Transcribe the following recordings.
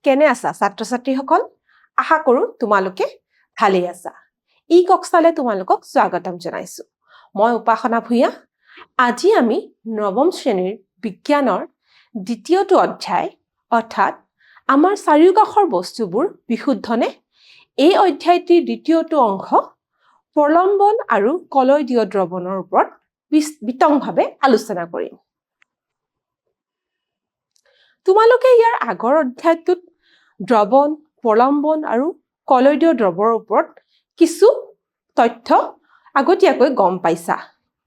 কেনে আছা ছাত্ৰ-ছাত্ৰীসকল আশা কৰো তোমালোকে ভালেই আছা ই কক্সালে তোমালোকক স্বাগতম জনাইছো মই উপাসনা ভূঞা আজি আমি নৱম শ্ৰেণীৰ বিজ্ঞানৰ দ্বিতীয়টো অধ্যায় অৰ্থাৎ আমাৰ চাৰিওকাষৰ বস্তুবোৰ বিশুদ্ধনে এই অধ্যায়টিৰ দ্বিতীয়টো অংশ প্ৰলম্বন আৰু কলয়দীয় দ্ৰৱণৰ ওপৰত বিতংভাৱে আলোচনা কৰিম তোমালোকে ইয়াৰ আগৰ অধ্যায়টোত দ্ৰৱণ প্ৰলম্বন আৰু কলয়দীয় দ্ৰৱৰ ওপৰত কিছু তথ্য আগতীয়াকৈ গম পাইছা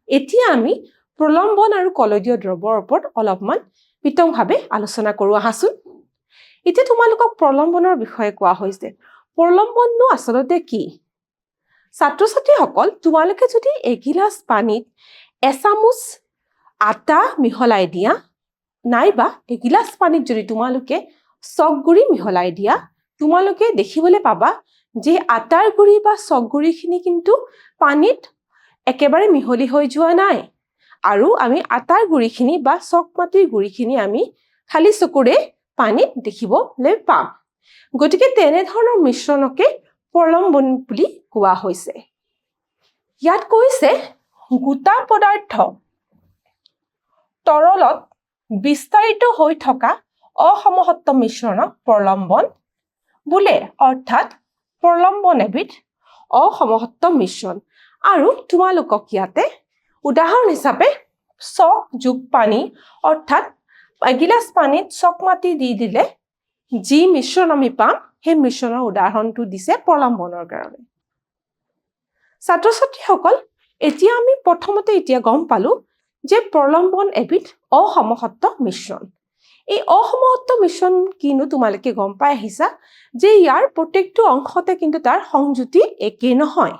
এতিয়া আমি প্ৰলম্বন আৰু কলয়দীয় দ্ৰৱৰ ওপৰত অলপমান বিতংভাৱে আলোচনা কৰো আহাচোন এতিয়া তোমালোকক প্ৰলম্বনৰ বিষয়ে কোৱা হৈছে প্ৰলম্বননো আচলতে কি ছাত্ৰ-ছাত্ৰীসকল তোমালোকে যদি এগিলাস পানীত এচামুচ আটা মিহলাই দিয়া নাইবা এগিলাস পানীত যদি তোমালোকে চকগুৰি মিহলাই দিয়া তোমালোকে দেখিবলৈ পাবা যে আটাৰ গুৰি বা চকগুৰিখিনি কিন্তু পানীত একেবাৰে মিহলি হৈ যোৱা নাই আৰু আমি আটাৰ গুৰিখিনি বা চকমাটিৰ গুৰিখিনি আমি খালি চকুৰে পানীত দেখিবলৈ পাম গতিকে তেনে ধৰণৰ মিশ্ৰণকে প্ৰলম্বন বুলি কোৱা হৈছে ইয়াত কৈছে গোটা পদাৰ্থ তৰলত বিস্তাৰিত হৈ থকা অসমসত্ব মিশ্ৰণক প্ৰলম্বন বোলে অৰ্থাৎ প্ৰলম্বন এবিধ অসমসত্ব মিশ্ৰণ আৰু তোমালোকক ইয়াতে উদাহৰণ হিচাপে চক যোগ পানী অৰ্থাৎ এগিলাস পানীত চকমাটি দি দিলে যি মিশ্ৰণ আমি পাম সেই মিশ্ৰণৰ উদাহৰণটো দিছে প্ৰলম্বনৰ কাৰণে ছাত্ৰ-ছাত্ৰীসকল এতিয়া আমি প্ৰথমতে গম পালো যে প্ৰলম্বন এবিধ অসমসত্ব মিশ্ৰণ এই অসমসত্ব মিশ্ৰণ কিনো তোমালোকে গম পাই আহিছা যে ইয়াৰ প্ৰত্যেকটো অংশতে কিন্তু তাৰ সংযুতি একেই নহয়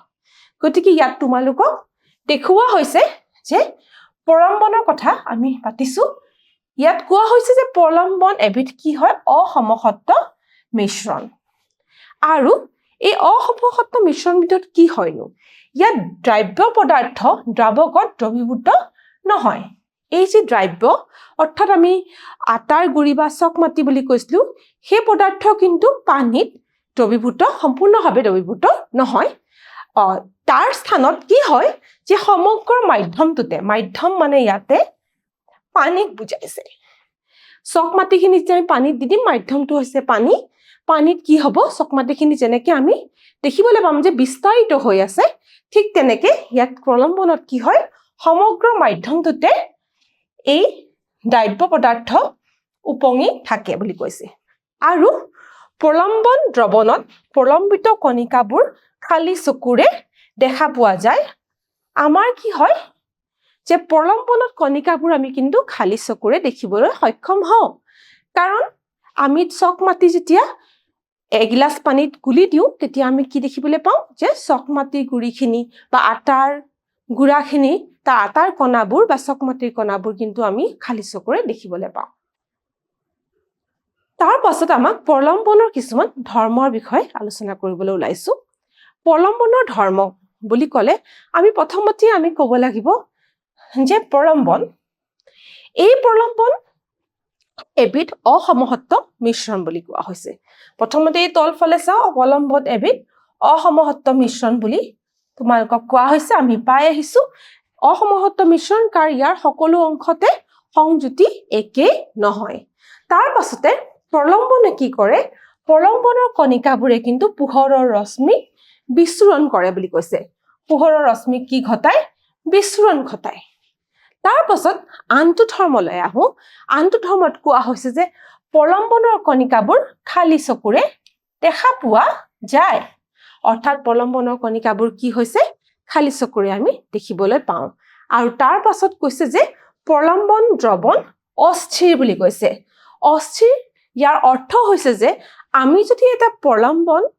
গতিকে ইয়াত তোমালোকক দেখুওৱা হৈছে যে প্ৰলম্বনৰ কথা আমি পাতিছো ইয়াত কোৱা হৈছে যে প্ৰলম্বন এবিধ কি হয় অসমসত্ব মিশ্ৰণ আৰু এই অসমসত্ব মিশ্ৰণবিধত কি হয়নো ইয়াত দ্ৰব্য পদাৰ্থ দ্ৰাৱকত দ্ৰৱীভূত নহয় এই যে দ্ৰব্য অৰ্থাৎ আমি আটাৰ গুৰি বা চকমাটি বুলি কৈছিলো সেই পদাৰ্থ কিন্তু পানীত দ্ৰৱীভূত সম্পূৰ্ণভাৱে দ্ৰৱীভূত নহয় তাৰ স্থানত কি হয় যে সমগ্ৰ মাধ্যমটোতে মাধ্যম মানে ইয়াতে পানীক বুজাইছে চকমাটিখিনি যে আমি পানীত দি দিম মাধ্যমটো হৈছে পানী পানীত কি হ'ব চকমাটিখিনি যেনেকৈ আমি দেখিবলৈ পাম যে বিস্তাৰিত হৈ আছে ঠিক তেনেকৈ ইয়াত প্ৰলম্বনত কি হয় সমগ্ৰ মাধ্যমটোতে এই দ্ৰব্য পদাৰ্থ উপঙি থাকে বুলি কৈছে আৰু প্ৰলম্বন দ্ৰৱণত প্ৰলম্বিত কণিকাবোৰ খালি চকুৰে দেখা পোৱা যায় আমাৰ কি হয় যে প্ৰলম্বনত কণিকাবোৰ আমি কিন্তু খালি চকুৰে দেখিবলৈ সক্ষম হওঁ কাৰণ আমি চকমাটি যেতিয়া এগিলাস পানীত গুলি দিওঁ তেতিয়া আমি কি দেখিবলৈ পাওঁ যে চকমাটিৰ গুৰিখিনি বা আটাৰ গুড়াখিনি তাৰ আটাৰ কণাবোৰ বা চকমাটিৰ কণাবোৰ কিন্তু আমি খালি চকুৰে দেখিবলৈ পাওঁ তাৰ পাছত আমাক প্ৰলম্বনৰ কিছুমান ধৰ্মৰ বিষয়ে আলোচনা কৰিবলৈ ওলাইছো প্ৰলম্বনৰ ধৰ্ম বুলি ক'লে আমি প্ৰথমতে আমি ক'ব লাগিব যে প্ৰলম্বন এই প্ৰলম্বন এবিধ অসমসত্ব মিশ্ৰণ বুলি কোৱা হৈছে প্ৰথমতে এই তলফালে চাওঁ প্ৰলম্বন এবিধ অসমসত্ব মিশ্ৰণ বুলি তোমালোকক কোৱা হৈছে আমি পাই আহিছো অসমসত্ব মিশ্ৰণ কাৰ ইয়াৰ সকলো অংশতে সংযুতি একেই নহয় তাৰ পাছতে প্ৰলম্বনে কি কৰে প্ৰলম্বনৰ কণিকাবোৰে কিন্তু পোহৰৰ ৰশ্মি বিচ্ছুৰণ কৰে বুলি কৈছে পোহৰৰ ৰশ্মি কি ঘটায় বিচ্ছুৰণ ঘটায় তাৰ পাছত আনটো ধৰ্মলৈ আহো আনটো ধৰ্মত কোৱা হৈছে যে প্ৰলম্বনৰ কণিকাবোৰ খালি চকুৰে দেখা পোৱা যায় অৰ্থাৎ প্ৰলম্বনৰ কণিকাবোৰ কি হৈছে খালি চকুৰে আমি দেখিবলৈ পাওঁ আৰু তাৰ পাছত কৈছে যে প্ৰলম্বন দ্ৰৱণ অস্থিৰ বুলি কৈছে অস্থিৰ ইয়াৰ অৰ্থ হৈছে যে আমি যদি এটা প্ৰলম্বন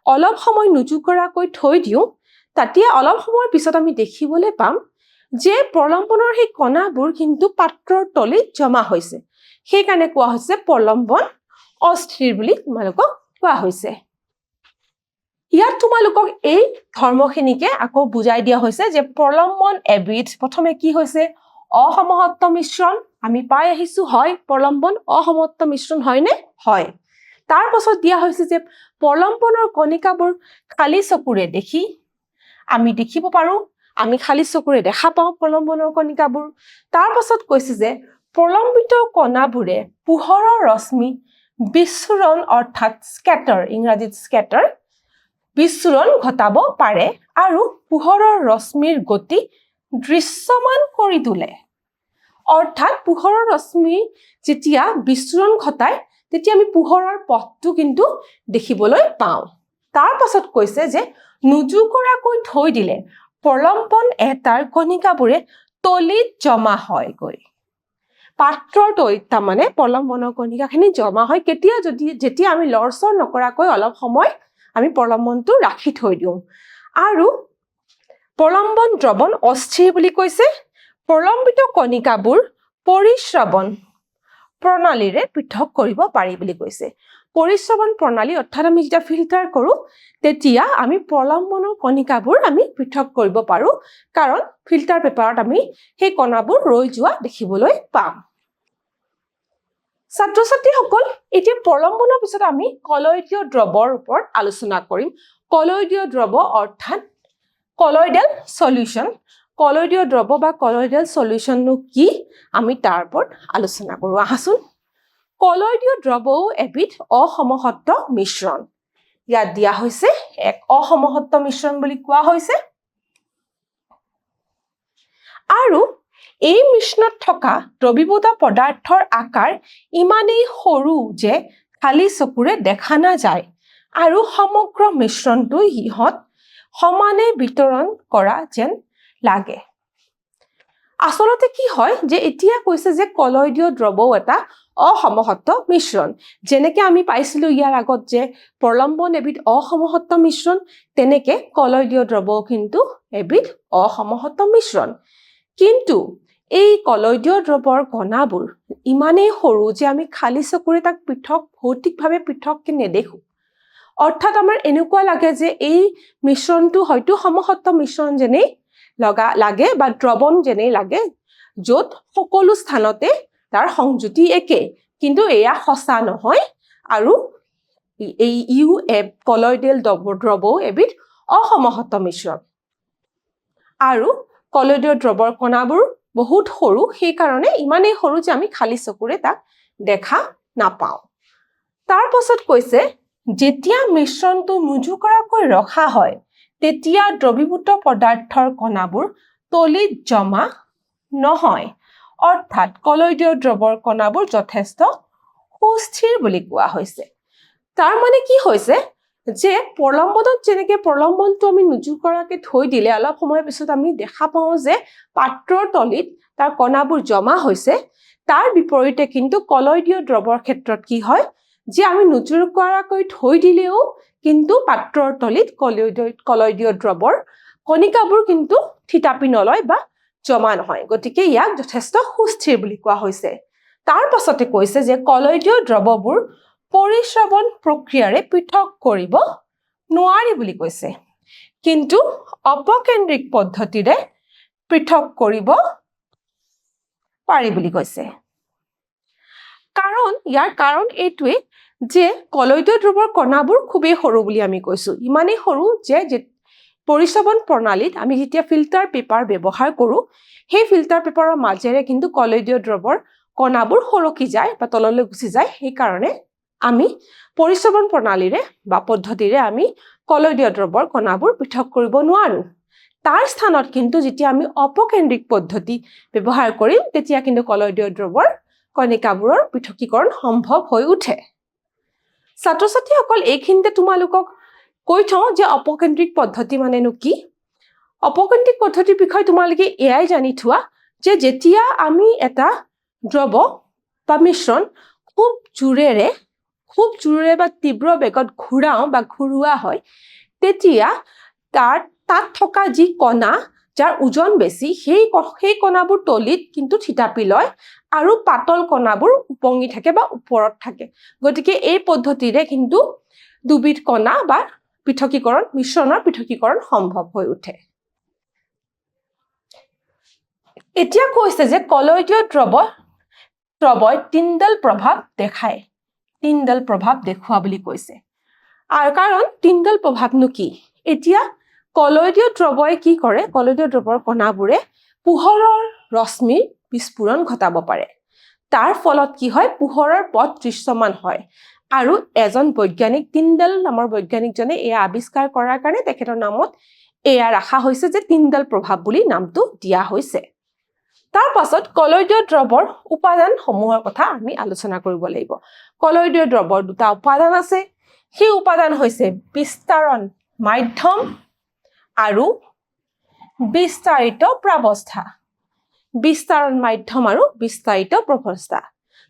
অলপ সময় নুজুকৰাকৈ থৈ দিওঁ তেতিয়া অলপ সময়ৰ পিছত আমি দেখিবলৈ পাম যে প্ৰলম্বনৰ সেই কণাবোৰ কিন্তু পাত্ৰৰ তলিত জমা হৈছে সেইকাৰণে কোৱা হৈছে প্ৰলম্বন অস্থিৰ বুলি তোমালোকক কোৱা হৈছে ইয়াত তোমালোকক এই ধৰ্মখিনিকে আকৌ বুজাই দিয়া হৈছে যে প্ৰলম্বন এবিধ প্ৰথমে কি হৈছে অসমসত্ব মিশ্ৰণ আমি পাই আহিছো হয় প্ৰলম্বন অসমসত্ব মিশ্ৰণ হয়নে হয় তাৰ পাছত দিয়া হৈছে যে প্ৰলম্বনৰ কণিকাবোৰ খালী চকুৰে দেখি আমি দেখিব পাৰো আমি খালী চকুৰে দেখা পাওঁ প্ৰলম্বনৰ কণিকাবোৰ তাৰ পাছত কৈছে যে প্ৰলম্বিত কণাবোৰে পোহৰৰ ৰশ্মি বিচ্ছুৰণ অৰ্থাৎ স্কেটাৰ ইংৰাজীত স্কেটাৰ বিচ্ছুৰণ ঘটাব পাৰে আৰু পোহৰৰ ৰশ্মিৰ গতি দৃশ্যমান কৰি তোলে অৰ্থাৎ পোহৰৰ ৰশ্মি যেতিয়া বিচ্ছুৰণ ঘটায় তেতিয়া আমি পোহৰৰ পথটো কিন্তু দেখিবলৈ পাওঁ তাৰ পাছত কৈছে যে নুজুকৰাকৈ থৈ দিলে প্ৰলম্বন এটাৰ কণিকাবোৰে তলিত জমা হয়গৈ পাত্ৰৰ তলিত তাৰমানে প্ৰলম্বনৰ কণিকাখিনি জমা হয় কেতিয়া যেতিয়া আমি লৰচৰ নকৰাকৈ অলপ সময় আমি প্ৰলম্বনটো ৰাখি থৈ দিওঁ আৰু প্ৰলম্বন দ্ৰৱণ অস্থিৰ বুলি কৈছে প্ৰলম্বিত কণিকাবোৰ পৰিশ্ৰৱণ প্ৰণালীৰে পৃথক কৰিব পাৰি বুলি কৈছে পৰিশ্ৰৱণ প্ৰণালী অৰ্থাৎ আমি যেতিয়া ফিল্টাৰ কৰো তেতিয়া আমি প্ৰলম্বনৰ কণিকাবোৰ আমি পৃথক কৰিব পাৰো কাৰণ ফিল্টাৰ পেপাৰত আমি সেই কণাবোৰ ৰৈ যোৱা দেখিবলৈ পাম ছাত্ৰ ছাত্ৰীসকল এতিয়া প্ৰলম্বনৰ পিছত আমি কলয়দীয় দ্ৰৱৰ ওপৰত আলোচনা কৰিম কলয়দীয় দ্ৰৱ অৰ্থাৎ কলয়ডেল সলিউশন কলয়দীয় দ্ৰৱ বা কলয়ডেল সলিউশননো কি আমি তাৰ ওপৰত আলোচনা কৰো আহাচোন কলয়দীয় দ্ৰৱও এবিধ অসমসত্ব মিশ্ৰণ ইয়াত দিয়া হৈছে এক অসমসত্ব মিশ্ৰণ বুলি কোৱা হৈছে আৰু এই মিশ্ৰণত থকা দ্ৰবীভূত পদাৰ্থৰ আকাৰ ইমানেই সৰু যে খালী চকুৰে দেখা নাযায় আৰু সমগ্ৰ মিশ্ৰণটো ইহত সমানে বিতৰণ কৰা যেন লাগে আসলতে কি হয় যে এতিয়া কৈছে যে কলয়দীয় দ্ৰৱও এটা অসমসত্ব মিশ্ৰণ যেনেকৈ আমি পাইছিলো ইয়াৰ আগত যে প্ৰলম্বন এবিধ অসমসত্ব মিশ্ৰণ তেনেকে কলয়দীয় দ্ৰৱও কিন্তু এবিধ অসমসত্ব মিশ্ৰণ কিন্তু এই কলয়দীয় দ্ৰৱৰ কণাবোৰ ইমানেই সৰু যে আমি খালী চকুৰে তাক পৃথক ভৌতিকভাৱে পৃথককে নেদেখো অৰ্থাৎ আমাৰ এনেকুৱা লাগে যে এই মিশ্ৰণটো হয়তো সমসত্ব মিশ্ৰণ যেনেই লাগে বা দ্ৰৱণ যেনেই লাগে য'ত সকলো স্থানতে তাৰ সংযুতি একে কিন্তু এয়া সঁচা নহয় আৰু এই কলয়ডেল দ্ৰৱও এবিধ অসমসত্ব মিশ্ৰণ আৰু কলয়দীয় দ্ৰৱৰ কণাবোৰ বহুত সৰু সেই কাৰণে ইমানেই সৰু যে আমি খালী চকুৰে তাক দেখা নাপাওঁ তাৰ পাছত কৈছে যেতিয়া মিশ্ৰণটো নুজুকৰাকৈ ৰখা হয় তেতিয়া দ্ৰবীভূত পদাৰ্থৰ কণাবোৰ তলিত জমা নহয় অৰ্থাৎ কলয়দীয় দ্ৰৱৰ কণাবোৰ যথেষ্ট সুস্থিৰ বুলি কোৱা হৈছে তাৰ মানে কি হৈছে যে প্ৰলম্বনত যেনেকৈ প্ৰলম্বনটো আমি নুজুকৰাকৈ থৈ দিলে অলপ সময়ৰ পিছত আমি দেখা পাওঁ যে পাত্ৰৰ তলিত তাৰ কণাবোৰ জমা হৈছে তাৰ বিপৰীতে কিন্তু কলয়দীয় দ্ৰৱৰ ক্ষেত্ৰত কি হয় যে আমি নুজুকৰাকৈ থৈ দিলেও কিন্তু পাত্ৰৰ তলিত কলয়দীয় দ্ৰৱৰ কণিকাবোৰ কিন্তু থিতাপি নলয় বা জমা নহয় গতিকে ইয়াক যথেষ্ট সুস্থিৰ বুলি কোৱা হৈছে তাৰ পাছতে কৈছে যে কলয়দীয় দ্ৰৱবোৰ পৰিশ্ৰৱণ প্ৰক্ৰিয়াৰে পৃথক কৰিব নোৱাৰি বুলি কৈছে কিন্তু অপকেন্দ্ৰিক পদ্ধতিৰে পৃথক কৰিব পাৰি বুলি কৈছে ইয়াৰ কাৰণ এইটোৱে যে কলয়দীয় দ্ৰৱৰ কণাবোৰ খুবেই সৰু বুলি আমি কৈছো ইমানেই সৰু যে পৰিশ্ৰৱণ প্ৰণালীত আমি যেতিয়া ফিল্টাৰ পেপাৰ ব্যৱহাৰ কৰো সেই ফিল্টাৰ পেপাৰৰ মাজেৰে কিন্তু কলয়দীয় দ্ৰৱৰ কণাবোৰ সৰকি যায় বা তললৈ গুচি যায় সেই কাৰণে আমি পৰিশ্ৰৱণ প্ৰণালীৰে বা পদ্ধতিৰে আমি কলয়দীয় দ্ৰৱৰ কণাবোৰ পৃথক কৰিব নোৱাৰো তাৰ স্থানত কিন্তু যেতিয়া আমি অপকেন্দ্ৰিক পদ্ধতি ব্যৱহাৰ কৰিম তেতিয়া কিন্তু কলয়দীয় দ্ৰৱৰ কণিকাবোৰৰ পৃথকীকৰণ সম্ভৱ হৈ উঠে ছাত্ৰ ছাত্ৰীসকল এইখিনিতে তোমালোকক কৈ থওঁ যে অপকেন্দ্ৰিক পদ্ধতি মানেনো কি অপকেন্দ্ৰিক পদ্ধতিৰ বিষয়ে তোমালোকে এয়াই জানি থোৱা যে যেতিয়া আমি এটা দ্ৰৱ বা মিশ্ৰণ খুব জোৰেৰে বা তীব্ৰ বেগত ঘূৰাও বা ঘূৰোৱা হয় তেতিয়া তাত থকা যি কণা যাৰ ওজন বেছি সেই কণাবোৰ তলিত কিন্তু থিতাপি লয় আৰু পাতল কণাবোৰ উপঙি থাকে বা ওপৰত থাকে গতিকে এই পদ্ধতিৰে কিন্তু দুবিধ কণা বা মিশ্ৰণৰ পৃথকীকৰণ সম্ভৱ হৈ উঠে এতিয়া কৈছে যে কলয়দীয় দ্ৰৱই তিনডাল প্ৰভাৱ দেখায় তিনডাল প্ৰভাৱ দেখুওৱা বুলি কৈছে আৰু কাৰণ তিনডাল প্ৰভাৱনো কি এতিয়া কলয়দীয় দ্ৰৱই কি কৰে কলয়দীয় দ্ৰৱৰ কণাবোৰে পোহৰৰ ৰশ্মিৰ বিস্ফোৰণ ঘটাব পাৰে তাৰ ফলত কি হয় পোহৰৰ পথ দৃশ্যমান হয় আৰু এজন বৈজ্ঞানিক তিনডাল নামৰ বৈজ্ঞানিকজনে এয়া আৱিষ্কাৰ কৰাৰ কাৰণে তেখেতৰ নামত এয়া ৰাখা হৈছে যে তিনডাল প্ৰভাৱ বুলি নামটো দিয়া হৈছে তাৰ পাছত কলয়দীয় দ্ৰৱৰ উপাদানসমূহৰ কথা আমি আলোচনা কৰিব লাগিব কলয়দীয় দ্ৰৱৰ দুটা উপাদান আছে সেই উপাদান হৈছে বিস্তাৰণ মাধ্যম আৰু বিস্তাৰিত প্ৰাৱস্থা বিস্তাৰণ মাধ্যম আৰু বিস্তাৰিত প্ৰাৱস্থা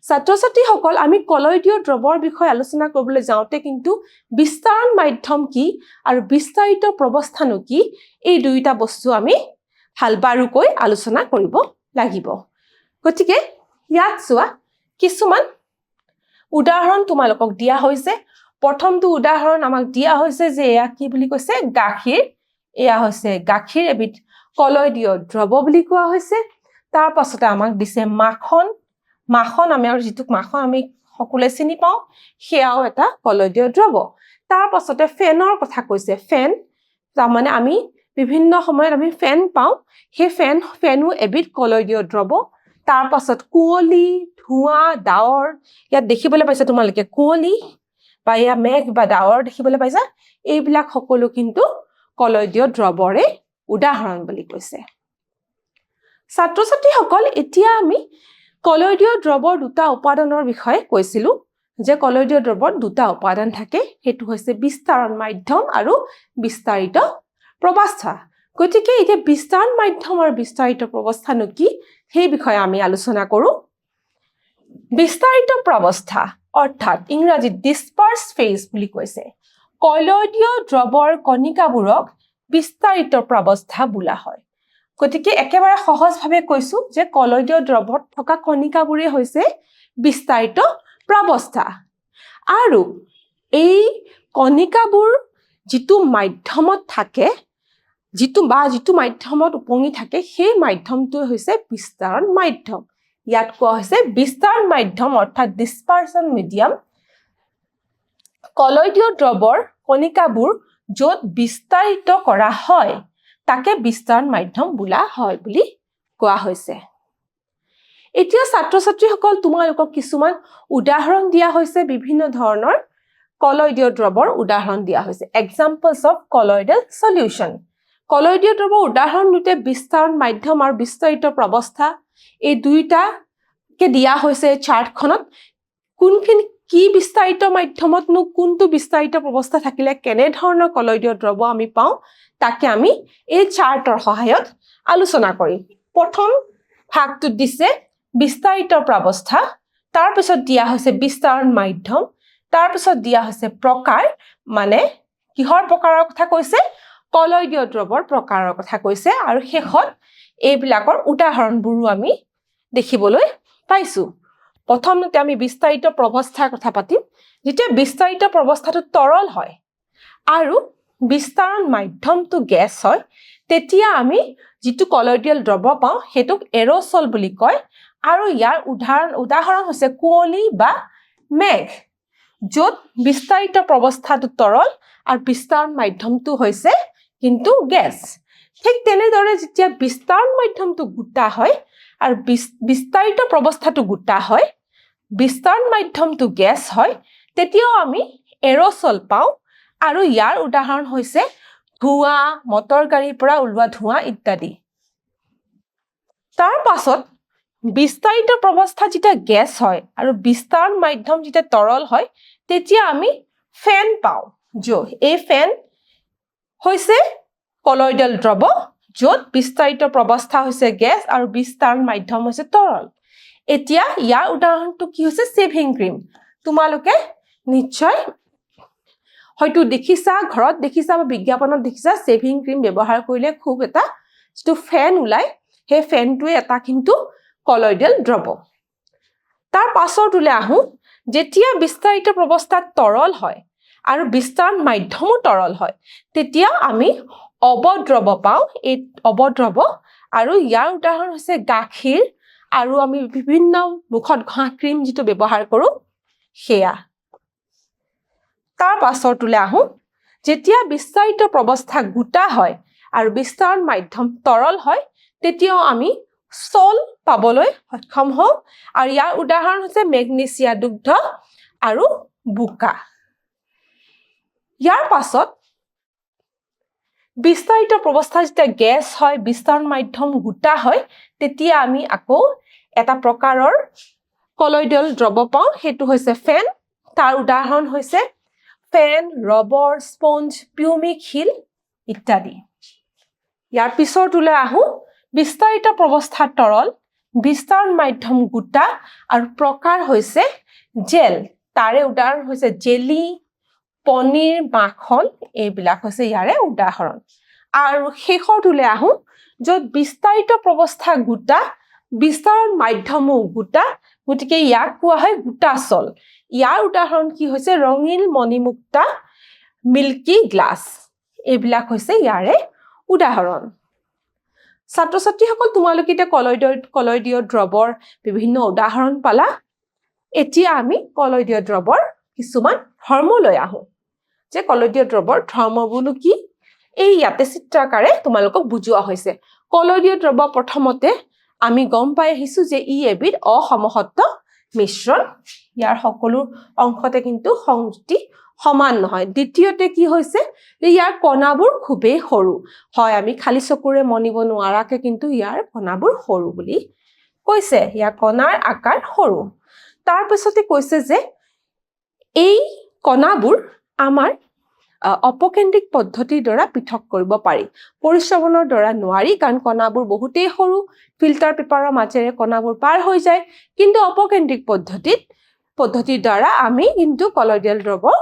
ছাত্ৰ-ছাত্ৰীসকল আমি কলয়দীয় দ্ৰৱৰ বিষয়ে আলোচনা কৰিবলৈ যাওঁতে কিন্তু বিস্তাৰণ মাধ্যম কি আৰু বিস্তাৰিত প্ৰাৱস্থানো কি এই দুইটা বস্তু আমি ভালবাৰুকৈ আলোচনা কৰিব লাগিব গতিকে ইয়াত চোৱা কিছুমান উদাহৰণ তোমালোকক দিয়া হৈছে প্ৰথমটো উদাহৰণ আমাক দিয়া হৈছে যে এয়া কি বুলি কৈছে গাখীৰ এয়া হৈছে গাখীৰ এবিধ কলয়দীয় দ্ৰৱ বুলি কোৱা হৈছে তাৰ পাছতে আমাক দিছে মাখন আমি আৰু যিটো মাখন আমি সকলোৱে চিনি পাওঁ সেয়াও এটা কলয়দীয় দ্ৰৱ তাৰ পাছতে ফেনৰ কথা কৈছে ফেন তাৰমানে আমি বিভিন্ন সময়ত আমি ফেন পাওঁ সেই ফেনো এবিধ কলয়দীয় দ্ৰৱ তাৰ পাছত কুঁৱলী ধোঁৱা ডাৱৰ ইয়াত দেখিবলৈ পাইছা তোমালোকে কুঁৱলী বা এয়া মেঘ বা ডাৱৰ দেখিবলৈ পাইছা এইবিলাক সকলো কিন্তু কলয়দীয় দ্ৰৱৰে উদাহৰণ বুলি কৈছে ছাত্ৰ-ছাত্ৰীসকল এতিয়া আমি কলয়দীয় দ্ৰৱৰ দুটা উপাদানৰ বিষয়ে কৈছিলো যে কলয়দীয় দ্ৰৱৰ দুটা উপাদান থাকে সেইটো হৈছে বিস্তাৰণ মাধ্যম আৰু বিস্তাৰিত প্ৰাৱস্থা গতিকে এতিয়া বিস্তাৰণ মাধ্যম আৰু বিস্তাৰিত প্ৰাৱস্থানো কি সেই বিষয়ে আমি আলোচনা কৰো বিস্তাৰিত প্ৰাৱস্থা অৰ্থাৎ ইংৰাজীত ডিসপাৰ্স ফেজ বুলি কৈছে কলয়দীয় দ্ৰৱৰ কণিকাবোৰক বিস্তাৰিত প্ৰাৱস্থা বোলা হয় গতিকে একেবাৰে সহজভাৱে কৈছো যে কলয়দীয় দ্ৰৱত থকা কণিকাবোৰে হৈছে বিস্তাৰিত প্ৰাৱস্থা আৰু এই কণিকাবোৰ যিটো মাধ্যমত থাকে যিটো মাধ্যমত উপঙি থাকে সেই মাধ্যমটো হৈছে বিস্তাৰণ মাধ্যম ইয়াত কোৱা হৈছে বিস্তাৰণ মাধ্যম অৰ্থাৎ ডিসপাৰচন মিডিয়াম কলয়দীয় দ্ৰৱৰ কণিকাবোৰ য'ত বিস্তাৰিত কৰা হয় তাকে বিস্তাৰণ মাধ্যম বোলা হয় বুলি কোৱা হৈছে এতিয়া ছাত্ৰ-ছাত্ৰীসকল তোমালোকক কিছুমান উদাহৰণ দিয়া হৈছে বিভিন্ন ধৰণৰ কলয়দীয় দ্ৰৱৰ উদাহৰণ দিয়া হৈছে এক্সাম্পলছ অফ কলয়ডাল সলিউশন কলয়দীয় দ্ৰৱৰ উদাহৰণ দুটা বিস্তাৰণ মাধ্যম আৰু বিস্তাৰিত প্ৰাৱস্থা এই দুইটাকে দিয়া হৈছে চাৰ্টখনত কোনখিনি কি বিস্তাৰিত মাধ্যমতনো কোনটো বিস্তাৰিত প্ৰাৱস্থা থাকিলে কেনে ধৰণৰ কলয়দীয় দ্ৰৱ আমি পাওঁ তাকে আমি এই চাৰ্টৰ সহায়ত আলোচনা কৰিম প্ৰথম ভাগটো দিছে বিস্তাৰিত প্ৰাৱস্থা তাৰ পিছত দিয়া হৈছে বিস্তাৰণ মাধ্যম তাৰ পিছত দিয়া হৈছে প্ৰকাৰ মানে কিহৰ প্ৰকাৰৰ কথা কৈছে কলয়দীয় দ্ৰৱৰ প্ৰকাৰৰ কথা কৈছে আৰু শেষত এইবিলাকৰ উদাহৰণবোৰো আমি দেখিবলৈ পাইছো প্ৰথমতে আমি বিস্তাৰিত প্ৰাৱস্থাৰ কথা পাতিম যেতিয়া বিস্তাৰিত প্ৰাৱস্থাটো তৰল হয় আৰু বিস্তাৰণ মাধ্যমটো গেছ হয় তেতিয়া আমি যিটো কলয়ডিয়াল দ্ৰৱ পাওঁ হেতুক এৰ'সল বুলি কয় আৰু ইয়াৰ উদাহৰণ হৈছে কুঁৱলী বা মেঘ য'ত বিস্তাৰিত প্ৰাৱস্থাটো তৰল আৰু বিস্তাৰণ মাধ্যমটো হৈছে কিন্তু গেছ ঠিক তেনেদৰে যেতিয়া বিস্তাৰণ মাধ্যমটো গোটা হয় আৰু বিস্তাৰিত প্ৰাৱস্থাটো গোটা হয় বিস্তাৰণ মাধ্যমটো গেছ হয় তেতিয়াও আমি এৰ'সল পাওঁ আৰু ইয়াৰ উদাহৰণ হৈছে ধোঁৱা মটৰ গাড়ীৰ পৰা ওলোৱা ধোঁৱা ইত্যাদি তাৰ পাছত বিস্তাৰিত প্ৰাৱস্থা যেতিয়া গেছ হয় আৰু বিস্তাৰণ মাধ্যম যেতিয়া তৰল হয় তেতিয়া আমি ফেন পাওঁ এই ফেন হৈছে কলয়ডাল দ্ৰৱ য'ত বিস্তাৰিত প্ৰাৱস্থা হৈছে গেছ আৰু বিস্তাৰণ মাধ্যম হৈছে তৰল এতিয়া ইয়াৰ উদাহৰণটো কি হৈছে সেভিং ক্ৰীম তোমালোকে নিশ্চয় হয়তো দেখিছা ঘৰত দেখিছা বা বিজ্ঞাপনত দেখিছা সেভিং ক্ৰীম ব্যৱহাৰ কৰিলে খুব এটা যেটো ফেন ওলাই হে ফেনটোৱে এটা কিন্তু কলয়ডাল দ্ৰৱ তাৰ পাছৰটোলে আহো যেতিয়া বিস্তাৰিত প্ৰাৱস্থাত তৰল হয় আৰু বিস্তাৰণ মাধ্যমো তৰল হয় তেতিয়া আমি অৱদ্ৰৱ পাওঁ এই অৱদ্ৰৱ আৰু ইয়াৰ উদাহৰণ হৈছে গাখীৰ আৰু আমি বিভিন্ন মুখত ঘঁহা ক্ৰীম যেটো ব্যৱহাৰ কৰো সেয়া তাৰ পাছৰটোলৈ আহোঁ যেতিয়া বিস্তাৰিত প্ৰৱস্থা গোটা হয় আৰু বিস্তাৰণ মাধ্যম তৰল হয় তেতিয়াও আমি চল পাবলৈ সক্ষম হওঁ আৰু ইয়াৰ উদাহৰণ হৈছে মেগনেছিয়া দুগ্ধ আৰু বোকা ইয়াৰ পাছত বিস্তাৰিত প্ৰৱস্থা যেতিয়া গেছ হয় বিস্তাৰণ মাধ্যম গোটা হয় তেতিয়া আমি আকৌ এটা প্ৰকাৰৰ কলয়ডিয়াল দ্ৰৱ পাওঁ সেইটো হৈছে ফেন তাৰ উদাহৰণ হৈছে ফেন ৰবৰ স্পঞ্জ পিউমিক হিল ইত্যাদি ইয়াৰ পিছৰটোলৈ আহোঁ বিস্তাৰিত প্ৰৱস্থা তৰল বিস্তাৰণ মাধ্যম গোটা আৰু প্ৰকাৰ হৈছে জেল তাৰে উদাহৰণ হৈছে জেলি পনীৰ মাখন এইবিলাক হৈছে ইয়াৰে উদাহৰণ আৰু শেষৰটোলৈ আহোঁ য'ত বিস্তাৰিত প্ৰৱস্থা গোটা বিস্তাৰণ মাধ্যমো গোটা গতিকে ইয়াক কোৱা হয় গোটাচল ইয়াৰ উদাহৰণ কি হৈছে ৰঙিল মণিমুক্তা মিল্কি গ্লাছ এইবিলাক হৈছে ইয়াৰে উদাহৰণ ছাত্ৰ ছাত্ৰীসকল তোমালোকে এতিয়া কলয়ডিয় দ্ৰৱৰ বিভিন্ন উদাহৰণ পালা এতিয়া আমি কলয়ডিয় দ্ৰৱৰ কিছুমান ধৰ্মলৈ আহোঁ যে কলয়ডিয় দ্ৰৱৰ ধৰ্মবোৰনো কি এই ইয়াতে চিত্ৰাকাৰে তোমালোকক বুজোৱা হৈছে কলয়ডিয় দ্ৰৱ প্ৰথমতে আমি গম পাই আহিছো যে ই এবিধ অসমসত্ব মিশ্ৰণ ইয়াৰ সকলো অংশতে কিন্তু সংযুক্তি সমান নহয় দ্বিতীয়তে কি হৈছে যে ইয়াৰ কণাবোৰ খুবেই সৰু হয় আমি খালি চকুৰে মনিব নোৱাৰাকে কিন্তু ইয়াৰ কণাবোৰ সৰু বুলি কৈছে ইয়াৰ কণাৰ আকাৰ সৰু তাৰ পিছতে কৈছে যে এই কণাবোৰ আমাৰ অপকেন্দ্ৰিক পদ্ধতিৰ দ্বাৰা পৃথক কৰিব পাৰি পৰিশ্ৰৱণৰ দ্বাৰা নোৱাৰি কাৰণ কণাবোৰ বহুতেই সৰু ফিল্টাৰ পেপাৰৰ মাজেৰে কণাবোৰ পাৰ হৈ যায় কিন্তু অপকেন্দ্ৰিক পদ্ধতিৰ দ্বাৰা আমি কিন্তু কলয়ডিয়াল দ্ৰৱ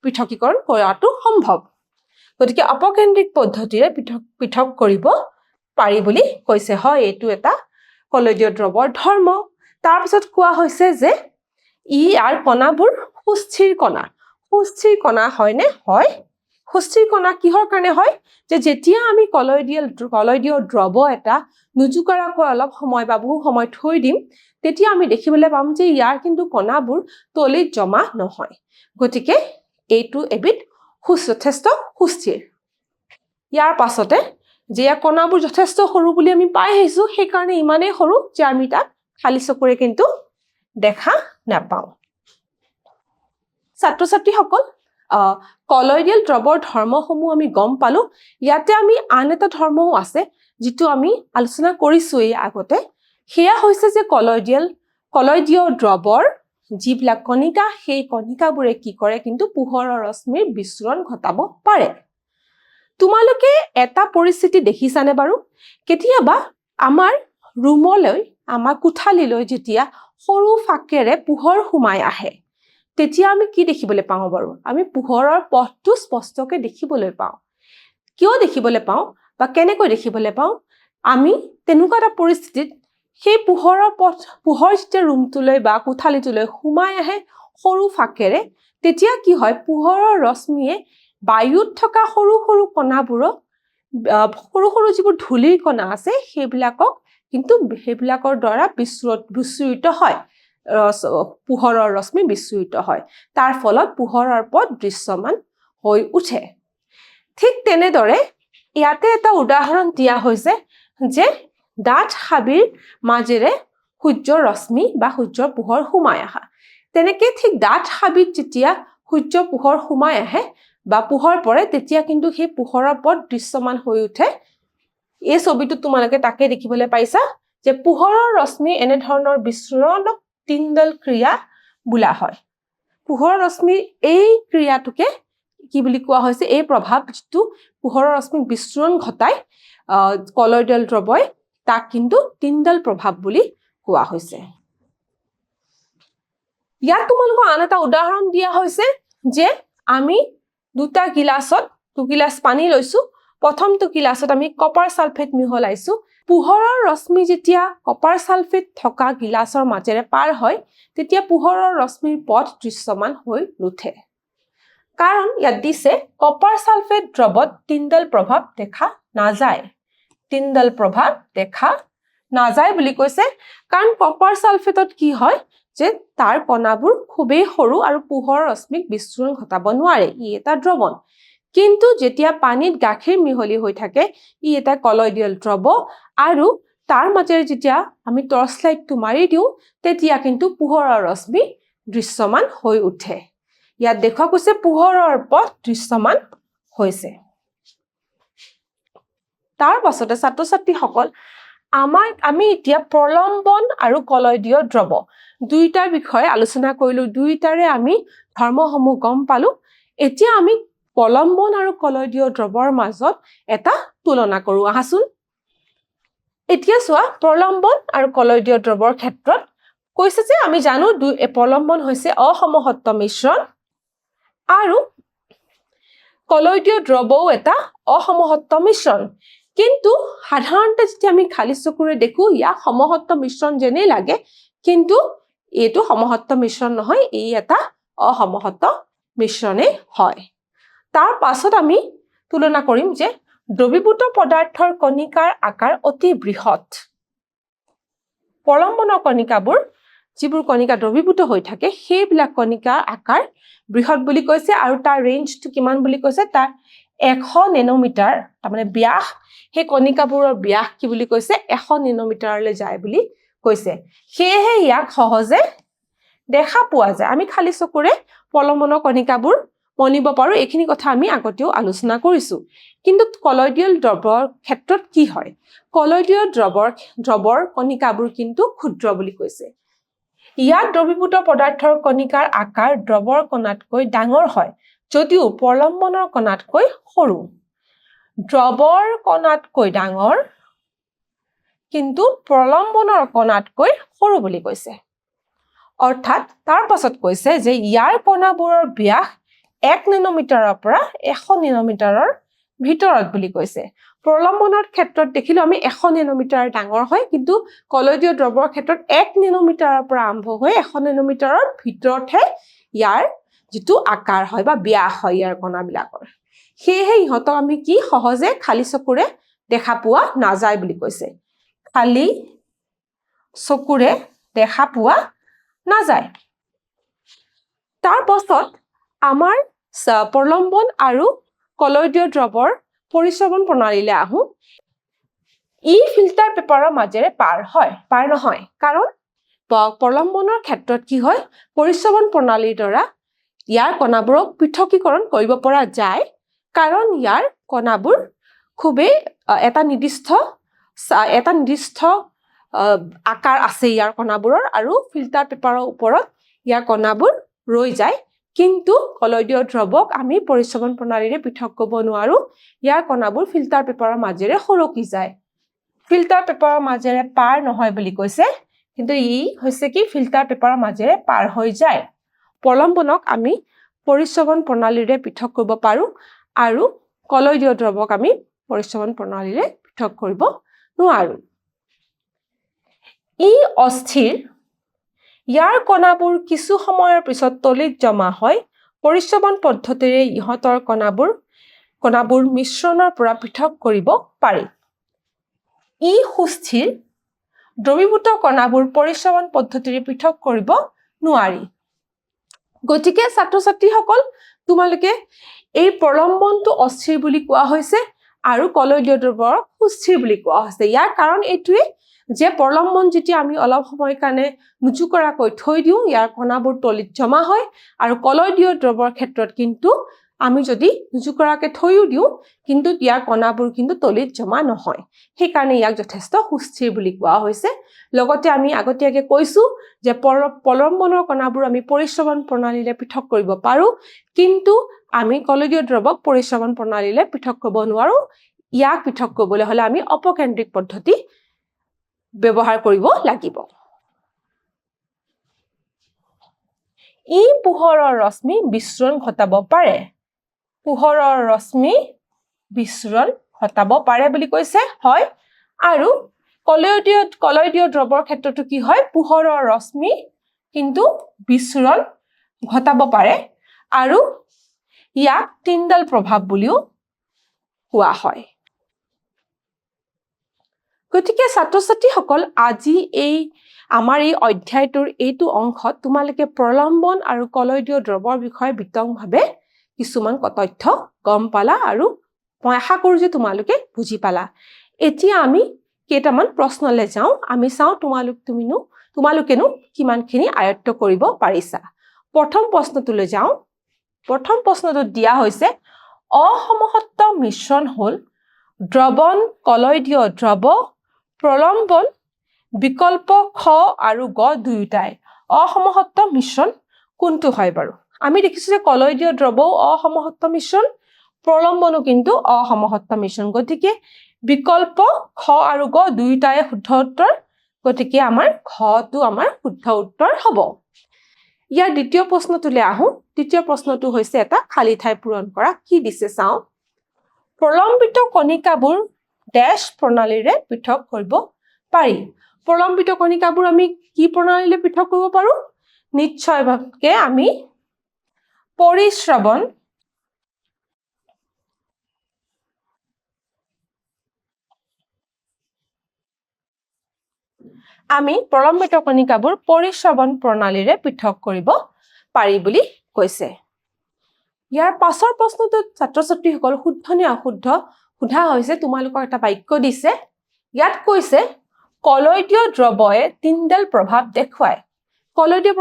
পৃথকীকৰণ কৰাটো সম্ভৱ গতিকে অপকেন্দ্ৰিক পদ্ধতিৰে পৃথক কৰিব পাৰি বুলি কৈছে হয় এইটো এটা কলয়ডিয় দ্ৰৱৰ ধৰ্ম তাৰপিছত কোৱা হৈছে যে ইয়াৰ কণাবোৰ সুস্থিৰ কণা হয়নে হয় সুস্থিৰ কণা কিহৰ কাৰণে হয় যে যেতিয়া আমি কলয়ডিয় দ্ৰৱ এটা নুজুকৰাকৈ অলপ সময় বা বহু সময় থৈ দিম তেতিয়া আমি দেখিবলৈ পাম যে ইয়াৰ কিন্তু কণাবোৰ তলিত জমা নহয় গতিকে এইটো এবিধ যথেষ্ট সুস্থিৰ ইয়াৰ পাছতে যে ইয়াৰ কণাবোৰ যথেষ্ট সৰু বুলি আমি পাই আহিছো সেইকাৰণে ইমানেই সৰু যে আমি তাক খালি চকুৰে কিন্তু দেখা নাপাওঁ ছাত্ৰ ছাত্ৰীসকল কলয়ডিয়াল দ্ৰৱৰ ধৰ্মসমূহ আমি গম পালো ইয়াতে আমি আন এটা ধৰ্মও আছে যিটো আমি আলোচনা কৰিছো এই আগতে সেয়া হৈছে যে কলয়ডিয় দ্ৰৱৰ যিবিলাক কণিকা সেই কণিকাবোৰে কি কৰে কিন্তু পোহৰৰ ৰশ্মিৰ বিচ্ছুৰণ ঘটাব পাৰে তোমালোকে এটা পৰিস্থিতি দেখিছানে বাৰু কেতিয়াবা আমাৰ ৰুমলৈ আমাৰ কোঠালিলৈ যেতিয়া সৰু ফাকেৰে পোহৰ সোমাই আহে তেতিয়া আমি কি দেখিবলৈ পাওঁ বাৰু আমি পোহৰৰ পথটো স্পষ্টকৈ দেখিবলৈ পাওঁ কিয় দেখিবলৈ পাওঁ বা কেনেকৈ দেখিবলৈ পাওঁ আমি তেনেকুৱা এটা পৰিস্থিতিত সেই পোহৰ যেতিয়া ৰুমটোলৈ বা কোঠালিটোলৈ সোমাই আহে সৰু ফাকেৰে তেতিয়া কি হয় পোহৰৰ ৰশ্মিয়ে বায়ুত থকা সৰু সৰু কণাবোৰক সৰু যিবোৰ ধূলিৰ কণা আছে সেইবিলাকৰ দ্বাৰা বিচ্ছুৰিত হয় পোহৰৰ ৰশ্মি বিচ্ছুৰিত হয় তাৰ ফলত পোহৰৰ পথ দৃশ্যমান হৈ উঠে ঠিক তেনেদৰে ইয়াতে এটা উদাহৰণ দিয়া হৈছে যে ডাঠ হাবিৰ মাজেৰে সূৰ্যৰ ৰশ্মি বা সূৰ্যৰ পোহৰ সোমাই আহা তেনেকে ঠিক ডাঠ হাবিত যেতিয়া সূৰ্যৰ পোহৰ সোমাই আহে বা পোহৰ পৰে তেতিয়া কিন্তু সেই পোহৰৰ পথ দৃশ্যমান হৈ উঠে এই ছবিটো তোমালোকে তাকে দেখিবলৈ পাইছা যে পোহৰৰ ৰশ্মি এনে ধৰণৰ বিচ্ছুৰণক টিণ্ডল ক্ৰিয়া বোলা হয় পোহৰৰ ৰশ্মিৰ এই ক্ৰিয়াটোকে কি বুলি কোৱা হৈছে এই প্ৰভাৱ যিটো পোহৰৰ ৰশ্মিক বিচ্ছুৰণ ঘটায় কলয়ডিয়াল দ্ৰৱই তাক কিন্তু টিণ্ডল প্ৰভাৱ বুলি কোৱা হৈছে ইয়াত তোমালোকক আন এটা উদাহৰণ দিয়া হৈছে যে আমি দুটা গিলাচ পানী লৈছো প্ৰথমটো গিলাচত আমি কপাৰ সালফেট মিহলাইছো পোহৰৰ ৰশ্মি যেতিয়া কপাৰ সালফেট থকা গিলাচৰ মাজেৰে পাৰ হয় তেতিয়া পোহৰৰ ৰশ্মিৰ পথ দৃশ্যমান হৈ নুঠে কাৰণ ইয়াত দিছে কপাৰ সালফেট দ্ৰৱত টিণ্ডল প্ৰভাৱ দেখা নাযায় বুলি কৈছে কাৰণ কপাৰ সালফেটত কি হয় যে তাৰ কণাবোৰ খুবেই সৰু আৰু পোহৰৰ ৰশ্মিক বিচ্ছুৰণ ঘটাব নোৱাৰে ই এটা দ্ৰৱণ কিন্তু যেতিয়া পানীত গাখীৰ মিহলি হৈ থাকে ই এটা কলয়ডিয়াল দ্ৰৱ আৰু তাৰ মাজেৰে যেতিয়া আমি টৰ্চ লাইটটো মাৰি দিওঁ তেতিয়া কিন্তু পোহৰৰ ৰশ্মি দৃশ্যমান হৈ উঠে ইয়াত দেখা গৈছে পোহৰৰ পথ দৃশ্যমান হৈছে তাৰ পাছতে ছাত্ৰ-ছাত্ৰীসকল আমি এতিয়া প্ৰলম্বন আৰু কলয়ডীয় দ্ৰৱ দুইটাৰ বিষয়ে আলোচনা কৰিলো দুইটাৰে আমি ধৰ্মসমূহ গম পালো এতিয়া আমি প্ৰলম্বন আৰু কলয়ডীয় দ্ৰৱৰ মাজত এটা তুলনা কৰো আহাচোন এতিয়া চোৱা প্ৰলম্বন আৰু কলয়ডীয় দ্ৰৱৰ ক্ষেত্ৰত কৈছে যে আমি জানো প্ৰলম্বন হৈছে অসমসত্ব মিশ্ৰণ আৰু কলয়ডীয় দ্ৰৱও এটা অসমসত্ব মিশ্ৰণ কিন্তু সাধাৰণতে যেতিয়া আমি খালি চকুৰে দেখো ইয়া সমসত্ব মিশ্ৰণ যেনে লাগে কিন্তু এটো সমসত্ব মিশ্ৰণ নহয় এই এটা অসমসত্ব মিশ্ৰণে হয় তাৰ পাছত আমি তুলনা কৰিম যে দ্ৰবীভূত পদাৰ্থৰ কণিকাৰ আকাৰ অতি বৃহৎ প্ৰলম্বনৰ কণিকাবোৰ যিবোৰ কণিকা দ্ৰবীভূত হৈ থাকে সেইবিলাক কণিকাৰ আকাৰ বৃহৎ বুলি কৈছে আৰু তাৰ ৰেঞ্জটো কিমান বুলি কৈছে তাৰ 100 নেনোমিটাৰ মানে ব্যাস সেই কণিকাবোৰৰ ব্যাস কি বুলি কৈছে 100 নেনোমিটাৰলৈ যায় বুলি কৈছে সেয়েহে ইয়াক সহজে দেখা পোৱা যায় আমি খালি চকুৰে প্ৰলম্বনৰ কণিকাবোৰ মনিব পাৰো এইখিনি কথা আমি আগতেও আলোচনা কৰিছো কিন্তু কলয়ডিয়াল দ্ৰৱৰ ক্ষেত্ৰত কি হয় কলয়ডিয়াল দ্ৰৱৰ কণিকাবোৰ কিন্তু ক্ষুদ্ৰ বুলি কৈছে ইয়াত দ্ৰবীভূত পদাৰ্থৰ কণিকাৰ আকাৰ দ্ৰৱৰ কণাতকৈ ডাঙৰ হয় যদিও প্ৰলম্বনৰ কণাতকৈ সৰু দ্ৰৱৰ কণাতকৈ ডাঙৰ কিন্তু প্ৰলম্বনৰ কণাতকৈ সৰু বুলি কৈছে অৰ্থাৎ তাৰ পাছত কৈছে যে ইয়াৰ কণাবোৰৰ ব্যাস 1 নেনোমিটাৰৰ পৰা 100 নেনোমিটাৰৰ ভিতৰত বুলি কৈছে প্ৰলম্বনৰ ক্ষেত্ৰত দেখিলো আমি 100 নেনোমিটাৰ ডাঙৰ হয় কিন্তু কলয়ডীয় দ্ৰৱৰ ক্ষেত্ৰত 1 নেনোমিটাৰৰ পৰা আৰম্ভ হৈ 100 নেনোমিটাৰৰ ভিতৰতহে ইয়াৰ যেটো আকাৰ হয় বা ব্যাস হয় ইয়াৰ কণাবিলাকৰ সেয়েহে ইহঁতক আমি কি সহজে খালি চকুৰে দেখা পোৱা নাযায় বুলি কৈছে খালি চকুৰে দেখা পোৱা নাযায় তাৰ পাছত আমাৰ প্ৰলম্বন আৰু কলয়ডীয় দ্ৰৱৰ পৰিশ্ৰৱণ প্ৰণালীলৈ আহো ই ফিল্টাৰ পেপাৰৰ মাজেৰে পাৰ নহয় কাৰণ প্ৰলম্বনৰ ক্ষেত্ৰত কি হয় পৰিশ্ৰৱণ প্ৰণালীৰ দ্বাৰা ইয়াৰ কণাবোৰক পৃথকীকৰণ কৰিব পৰা যায় কাৰণ ইয়াৰ কণাবোৰ খুবেই এটা নিৰ্দিষ্ট আকাৰ আছে ইয়াৰ কণাবোৰৰ আৰু ফিল্টাৰ পেপাৰৰ ওপৰত ইয়াৰ কণাবোৰ ৰৈ যায় কিন্তু কলয়ডীয় দ্ৰৱক আমি পৰিশ্ৰৱণ প্ৰণালীৰে পৃথক কৰিব নোৱাৰো ইয়াৰ কণাবোৰ ফিল্টাৰ পেপাৰৰ মাজেৰে সৰকি যায় ফিল্টাৰ পেপাৰৰ মাজেৰে পাৰ নহয় বুলি কৈছে কিন্তু ই হৈছে কি ফিল্টাৰ পেপাৰৰ মাজেৰে পাৰ হৈ যায় প্ৰলম্বনক আমি পৰিশ্ৰৱণ প্ৰণালীৰে পৃথক কৰিব পাৰো আৰু কলয়ডীয় দ্ৰৱক আমি পৰিশ্ৰৱণ প্ৰণালীৰে পৃথক কৰিব নোৱাৰো ই অস্থিৰ ইয়াৰ কণাবোৰ কিছু সময়ৰ পিছত তলিত জমা হয় পৰিশ্ৰৱণ পদ্ধতিৰে ইহঁতৰ কণাবোৰ মিশ্ৰণৰ পৰা পৃথক কৰিব পাৰি ই সুস্থিৰ দ্ৰবীভূত কণাবোৰ পৰিশ্ৰৱণ পদ্ধতিৰে পৃথক কৰিব নোৱাৰি গতিকে ছাত্ৰ-ছাত্ৰীসকল তোমালোকে এই প্ৰলম্বনটো অস্থিৰ বুলি কোৱা হৈছে আৰু কলয়ডীয় দ্ৰৱৰ সুস্থিৰ বুলি কোৱা হৈছে ইয়াৰ কাৰণ এইটোৱে যে প্ৰলম্বন যেতিয়া আমি অলপ সময় কাৰণে নুজুকৰাকৈ থৈ দিওঁ ইয়াৰ কণাবোৰ তলিত জমা হয় আৰু কলয়ডীয় দ্ৰৱৰ ক্ষেত্ৰত কিন্তু আমি যদি নুজুকৰাকৈ থৈও দিওঁ কিন্তু ইয়াৰ কণাবোৰ কিন্তু তলিত জমা নহয় সেই কাৰণে ইয়াক যথেষ্ট সুস্থিৰ বুলি কোৱা হৈছে লগতে আমি আগতীয়াকৈ কৈছো যে প্ৰলম্বনৰ কণাবোৰ আমি পৰিশ্ৰৱণ প্ৰণালীৰে পৃথক কৰিব পাৰো কিন্তু আমি কলয়ডীয় দ্ৰৱক পৰিশ্ৰৱণ প্ৰণালীৰে পৃথক কৰিব নোৱাৰো ইয়াক পৃথক কৰিবলৈ হলে আমি অপকেন্দ্ৰিক পদ্ধতি ব্যৱহাৰ কৰিব লাগিব ই পোহৰৰ ৰশ্মি বিচ্ছুৰণ ঘটাব পাৰে পোহৰৰ ৰশ্মি বিচ্ছুৰণ ঘটাব পাৰে বুলি কৈছে হয় আৰু কলয়ডীয় দ্ৰৱৰ ক্ষেত্ৰতো কি হয় পোহৰৰ ৰশ্মি কিন্তু বিচ্ছুৰণ ঘটাব পাৰে আৰু ইয়াক টিণ্ডাল প্ৰভাৱ বুলিও কোৱা হয় গতিকে ছাত্ৰ ছাত্ৰীসকল আজি আমাৰ এই অধ্যায়টোৰ এইটো অংশত তোমালোকে প্ৰলম্বন আৰু কলয়দীয় দ্ৰৱৰ বিষয়ে বিতংভাৱে কিছুমান তথ্য গম পালা আৰু মই আশা কৰো যে তোমালোকে বুজি পালা এতিয়া আমি কেইটামান প্ৰশ্নলৈ যাওঁ আমি চাওঁ তোমালোকেনো কিমানখিনি আয়ত্ত কৰিব পাৰিছা প্ৰথম প্ৰশ্নটোলৈ যাওঁ প্ৰথম প্ৰশ্নটো দিয়া হৈছে অসমহত্ত মিশ্ৰণ হ'ল দ্ৰৱণ কলয়দীয় দ্ৰৱ প্ৰলম্বন বিকল্প খ আৰু গ দুয়োটাই অসমহত্ত মিশ্ৰণ কোনটো হয় বাৰু আমি দেখিছো যে কলয়দীয় দ্ৰৱও অসমহত্ত মিশ্ৰণ প্ৰলম্বনো কিন্তু অসমহত্ত মিশ্ৰণ গতিকে বিকল্প খ আৰু গ দুয়োটাই শুদ্ধ উত্তৰ গতিকে আমাৰ ঘটো আমাৰ শুদ্ধ উত্তৰ হ'ব ইয়াৰ দ্বিতীয় প্ৰশ্নটোলৈ আহো দ্বিতীয় প্ৰশ্নটো হৈছে এটা খালী ঠাই পূৰণ কৰা কি দিছে চাওঁ প্ৰলম্বিত কণিকাবোৰ ডেশ প্ৰণালীৰে পৃথক কৰিব পাৰি প্ৰলম্বিত কণিকাবোৰ আমি কি প্ৰণালীৰে পৃথক কৰিব পাৰো নিশ্চয়ভাৱে আমি পৰিশ্ৰৱণ আমি প্ৰলম্বিত কণিকাবোৰ পৰিশ্ৰৱণ প্ৰণালীৰে পৃথক কৰিব পাৰি বুলি কৈছে ইয়াৰ পাছৰ প্ৰশ্নটোত ছাত্ৰ ছাত্ৰীসকল শুদ্ধ নে অশুদ্ধ সোধা হৈছে তোমালোকৰ এটা বাক্য দিছে ইয়াত কৈছে কলয়দীয় দ্ৰৱয়ে তিনডাল প্ৰভাৱ দেখুৱায় কলয়দীয়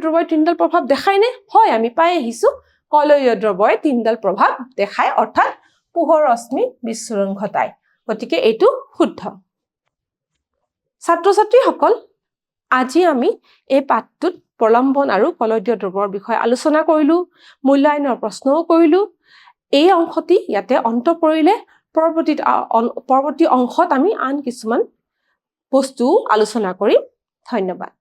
দ্ৰৱয়ে তিনডাল প্ৰভাৱ দেখায় নে হয় আমি পাই আহিছো কলয়দীয় দ্ৰৱয়ে তিনডাল প্ৰভাৱ দেখায় অৰ্থাৎ পোহৰ ৰশ্মি বিচ্ছুৰণ ঘটায় গতিকে এইটো শুদ্ধ ছাত্ৰ ছাত্ৰীসকল আজি আমি এই পাঠটোত প্ৰলম্বন আৰু কলয়দীয় দ্ৰৱৰ বিষয়ে আলোচনা কৰিলো মূল্যায়নৰ প্ৰশ্নও কৰিলো এই অংশটি ইয়াতে অন্ত পৰিলে পৰৱৰ্তী অংশত আমি আন কিছুমান বস্তু আলোচনা কৰিম ধন্যবাদ